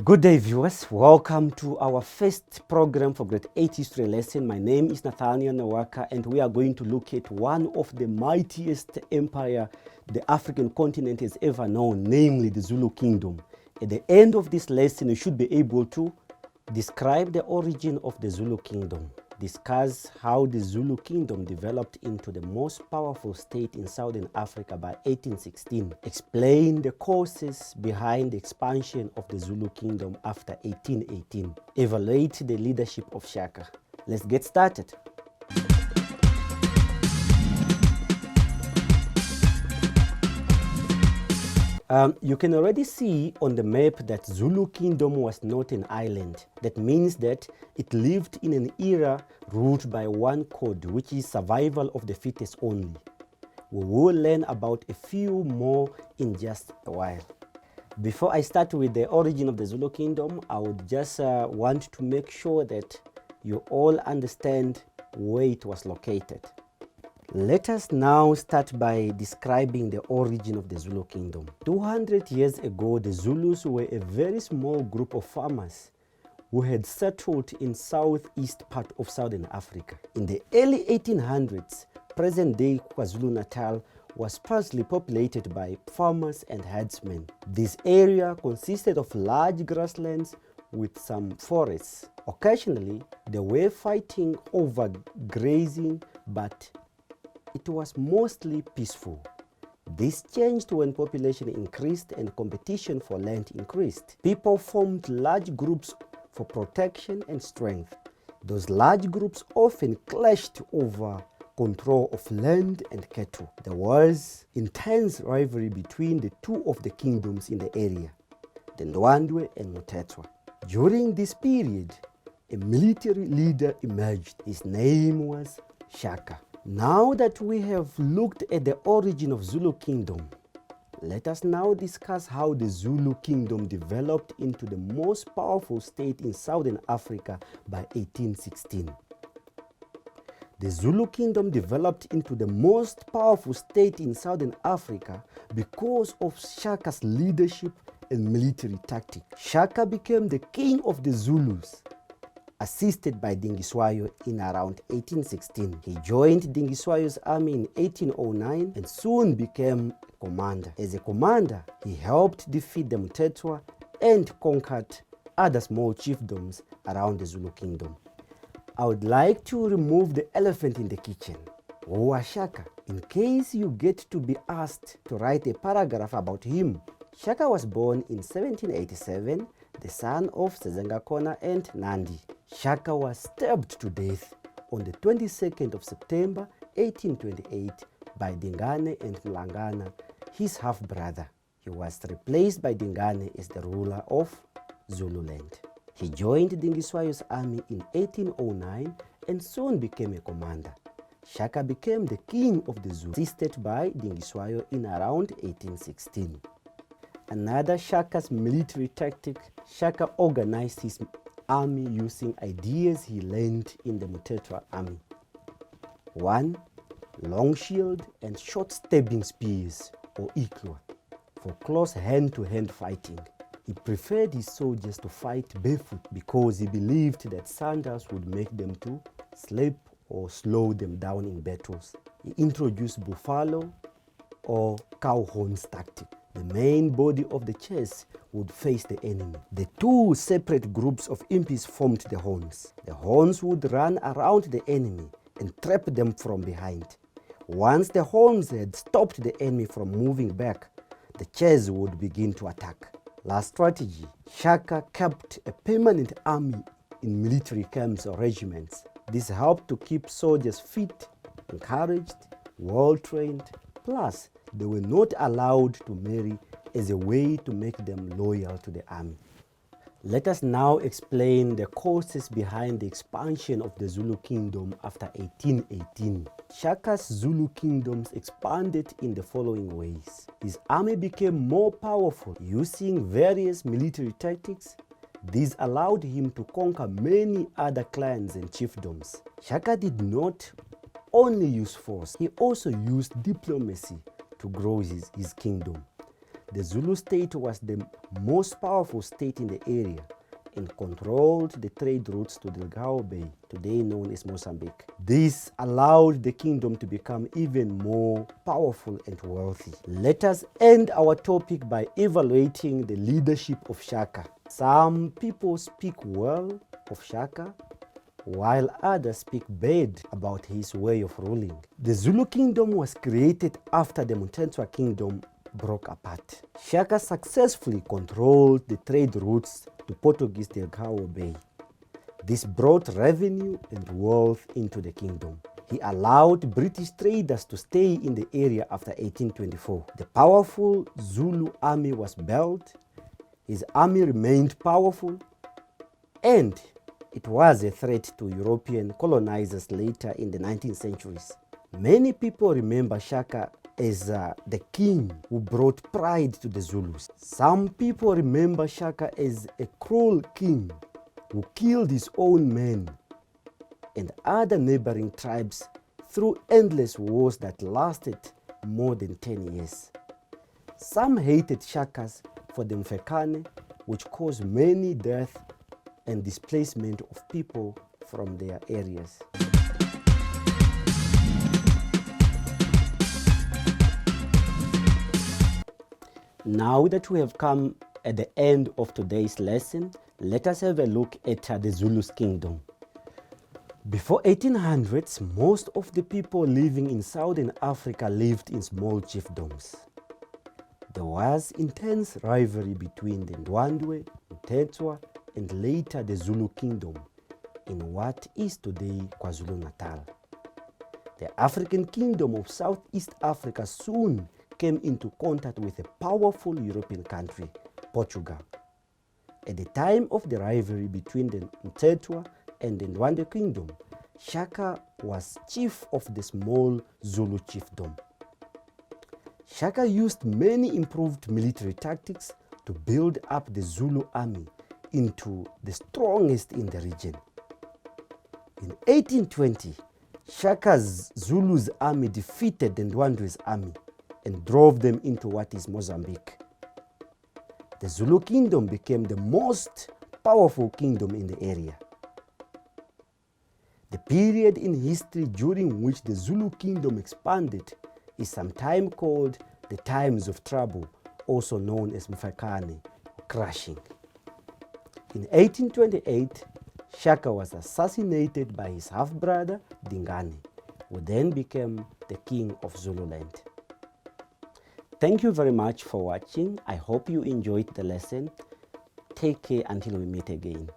Good day, viewers. Welcome to our first program for Grade 8 History Lesson. My name is Nathaniel Nawaka, and we are going to look at one of the mightiest empire the African continent has ever known, namely the Zulu Kingdom. At the end of this lesson, you should be able to describe the origin of the Zulu Kingdom, discuss how the Zulu Kingdom developed into the most powerful state in Southern Africa by 1816, explain the causes behind the expansion of the Zulu Kingdom after 1818, evaluate the leadership of Shaka. Let's get started. You can already see on the map that Zulu Kingdom was not an island. That means that it lived in an era ruled by one code, which is survival of the fittest only. We will learn about a few more in just a while. Before I start with the origin of the Zulu Kingdom, I would just want to make sure that you all understand where it was located. Let us now start by describing the origin of the Zulu Kingdom. 200 years ago, the Zulus were a very small group of farmers who had settled in southeast part of Southern Africa. In the early 1800s, present-day KwaZulu-Natal was sparsely populated by farmers and herdsmen. This area consisted of large grasslands with some forests. Occasionally, they were fighting over grazing, but it was mostly peaceful. This changed when population increased and competition for land increased. People formed large groups for protection and strength. Those large groups often clashed over control of land and cattle. There was intense rivalry between the two of the kingdoms in the area, the Ndwandwe and Muthetwa. During this period, a military leader emerged. His name was Shaka. Now that we have looked at the origin of Zulu Kingdom, let us now discuss how the Zulu Kingdom developed into the most powerful state in Southern Africa by 1816. The Zulu Kingdom developed into the most powerful state in Southern Africa because of Shaka's leadership and military tactics. Shaka became the king of the Zulus, assisted by Dingiswayo in around 1816. He joined Dingiswayo's army in 1809 and soon became a commander. As a commander, he helped defeat the Muthetwa and conquered other small chiefdoms around the Zulu Kingdom. I would like to remove the elephant in the kitchen. Who was Shaka? In case you get to be asked to write a paragraph about him. Shaka was born in 1787, the son of Sezengakona and Nandi. Shaka was stabbed to death on the 22nd of September 1828 by Dingane and Mlangana, his half-brother. He was replaced by Dingane as the ruler of Zululand. He joined Dingiswayo's army in 1809 and soon became a commander. Shaka became the king of the Zulu, assisted by Dingiswayo in around 1816. Another Shaka's military tactic, Shaka organized his army using ideas he learned in the Muthetwa army. 1. Long shield and short stabbing spears, or iklwa, for close hand-to-hand fighting. He preferred his soldiers to fight barefoot because he believed that sandals would make them to slip or slow them down in battles. He introduced buffalo or cow horns tactic. The main body of the chase would face the enemy. The two separate groups of impis formed the horns. The horns would run around the enemy and trap them from behind. Once the horns had stopped the enemy from moving back, the chase would begin to attack. Last strategy, Shaka kept a permanent army in military camps or regiments. This helped to keep soldiers fit, encouraged, well-trained, plus they were not allowed to marry as a way to make them loyal to the army. Let us now explain the causes behind the expansion of the Zulu Kingdom after 1818. Shaka's Zulu kingdoms expanded in the following ways. His army became more powerful using various military tactics. These allowed him to conquer many other clans and chiefdoms. Shaka did not only use force, he also used diplomacy to grow his kingdom. the Zulu state was the most powerful state in the area and controlled the trade routes to Delgado Bay, today known as Mozambique. This allowed the kingdom to become even more powerful and wealthy. Let us end our topic by evaluating the leadership of Shaka. Some people speak well of Shaka, while others speak bad about his way of ruling. The Zulu Kingdom was created after the Mutetswa Kingdom broke apart. Shaka successfully controlled the trade routes to Portuguese Delgado Bay. This brought revenue and wealth into the kingdom. He allowed British traders to stay in the area after 1824. The powerful Zulu army was built, his army remained powerful, and it was a threat to European colonizers later in the 19th centuries. Many people remember Shaka as the king who brought pride to the Zulus. Some people remember Shaka as a cruel king who killed his own men and other neighboring tribes through endless wars that lasted more than 10 years. Some hated Shakas for the Mfekane, which caused many deaths and displacement of people from their areas. Now that we have come at the end of today's lesson, let us have a look at the Zulu Kingdom. Before 1800s, most of the people living in Southern Africa lived in small chiefdoms. There was intense rivalry between the Ndwandwe, Mutetswa, and later the Zulu Kingdom in what is today KwaZulu-Natal. The African Kingdom of Southeast Africa soon came into contact with a powerful European country, Portugal. At the time of the rivalry between the Mutetswa and the Ndwandwe Kingdom, Shaka was chief of the small Zulu chiefdom. Shaka used many improved military tactics to build up the Zulu army into the strongest in the region. In 1820, Shaka's Zulu's army defeated the Ndwandwe's army and drove them into what is Mozambique. The Zulu Kingdom became the most powerful kingdom in the area. The period in history during which the Zulu Kingdom expanded is sometimes called the Times of Trouble, also known as Mfekane, crashing. In 1828, Shaka was assassinated by his half-brother Dingane, who then became the king of Zululand. Thank you very much for watching. I hope you enjoyed the lesson. Take care until we meet again.